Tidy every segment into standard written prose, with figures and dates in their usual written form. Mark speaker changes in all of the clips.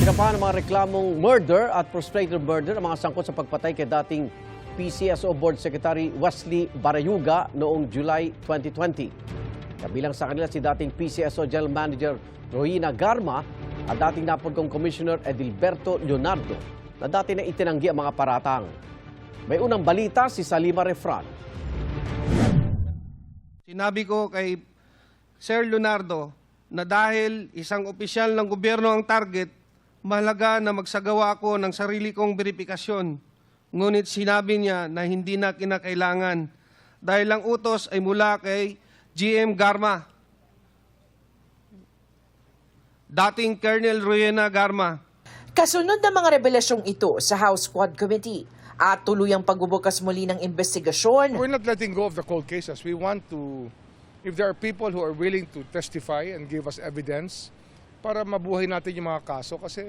Speaker 1: Sinampahan ng mga reklamong murder at frustrated murder ang mga sangkot sa pagpatay kay dating PCSO Board Secretary Wesley Barayuga noong July 2020. Kabilang sa kanila si dating PCSO General Manager Rohina Garma at dating Napolcom Commissioner Edilberto Leonardo na dati na itinanggi ang mga paratang. May unang balita si Salima Refran.
Speaker 2: Sinabi ko kay Sir Leonardo na dahil isang opisyal ng gobyerno ang target, mahalaga na magsagawa ako ng sarili kong verifikasyon. Ngunit sinabi niya na hindi na kinakailangan dahil ang utos ay mula kay GM Garma, dating Colonel Rohina Garma.
Speaker 3: Kasunod ng mga revelasyong ito sa House Quad Committee at tuluyang pagbubukas muli ng investigasyon.
Speaker 4: We're not letting go of the cold cases. We want to, if there are people who are willing to testify and give us evidence, para mabuhay natin yung mga kaso kasi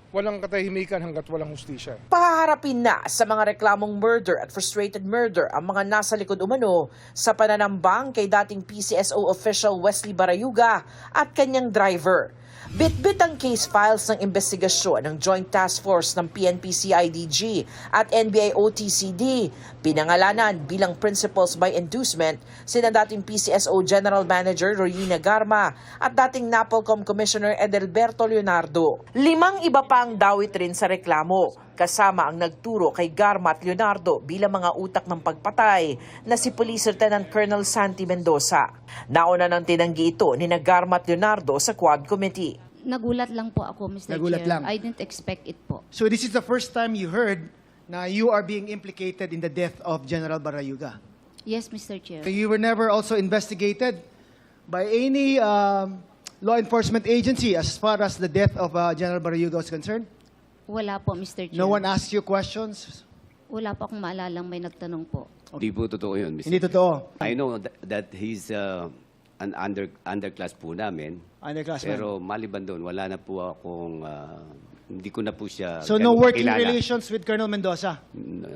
Speaker 4: walang katahimikan hanggat walang hustisya.
Speaker 3: Pahaharapin na sa mga reklamong murder at frustrated murder ang mga nasa likod umano sa pananambang kay dating PCSO official Wesley Barayuga at kanyang driver. Bit-bit ang case files ng investigasyon ng Joint Task Force ng PNP-CIDG at NBI-OTCD. Pinangalanan bilang principals by inducement sina dating PCSO General Manager Rohina Garma at dating Napolcom Commissioner Edilberto Leonardo. 5 iba pa ang dawit rin sa reklamo, kasama ang nagturo kay Garma at Leonardo bilang mga utak ng pagpatay na si Police Lieutenant Colonel Santi Mendoza. Nauna nang tinanggi ito ni Garma at Leonardo sa Quad Committee.
Speaker 5: Nagulat lang po ako, Mr.
Speaker 6: Nagulat
Speaker 5: Chair.
Speaker 6: lang.
Speaker 5: I didn't expect it po.
Speaker 6: So this is the first time you heard na you are being implicated in the death of General Barayuga.
Speaker 5: Yes, Mr. Chair.
Speaker 6: You were never also investigated by any law enforcement agency as far as the death of General Barayuga was concerned?
Speaker 5: Wala po, Mr. Chair.
Speaker 6: No one asked you questions?
Speaker 5: Wala po akong maalalang may nagtanong po.
Speaker 7: Hindi po totoo yun, Mr.
Speaker 6: Hindi totoo.
Speaker 7: I know that he's an underclass po namin.
Speaker 6: Underclassman.
Speaker 7: Pero maliban doon, wala na po akong, hindi ko na po siya
Speaker 6: So no
Speaker 7: ganun
Speaker 6: working
Speaker 7: kakilala.
Speaker 6: relations with Colonel Mendoza?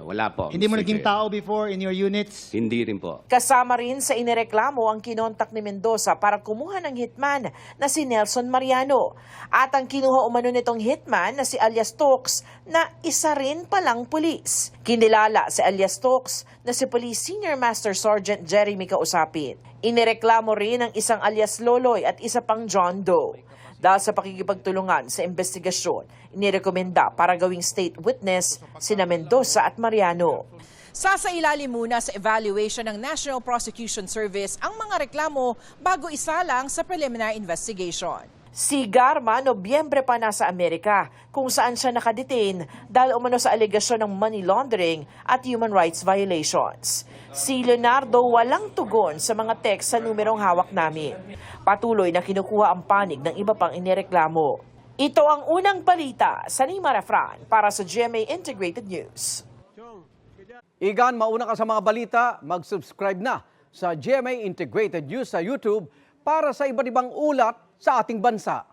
Speaker 7: Wala po.
Speaker 6: Hindi mo
Speaker 7: Mr.
Speaker 6: naging
Speaker 7: Chair.
Speaker 6: tao before in your units?
Speaker 7: Hindi rin po.
Speaker 3: Kasama rin sa inireklamo ang kinontak ni Mendoza para kumuha ng hitman na si Nelson Mariano. At ang kinuha umano nitong hitman na si alias Tox na isa rin palang pulis. Kinilala si alias Tox na si Police Senior Master Sergeant Jeremy Kausapin. Inireklamo rin ang isang alias Loloy at isa pang John Doe. Dahil sa pakikipagtulungan sa investigasyon, inirekomenda para gawing state witness sina Mendoza at Mariano.
Speaker 8: Sasailalim muna sa evaluation ng National Prosecution Service ang mga reklamo bago isalang sa preliminary investigation.
Speaker 3: Si Garma, Nobyembre pa nasa Amerika, kung saan siya nakadetain dahil umano sa alegasyon ng money laundering at human rights violations. Si Leonardo walang tugon sa mga text sa numerong hawak namin. Patuloy na kinukuha ang panig ng iba pang inireklamo. Ito ang unang balita sa Salima Refran para sa GMA Integrated News.
Speaker 1: Igan, mauna ka sa mga balita, mag-subscribe na sa GMA Integrated News sa YouTube para sa iba't ibang ulat sa ating bansa.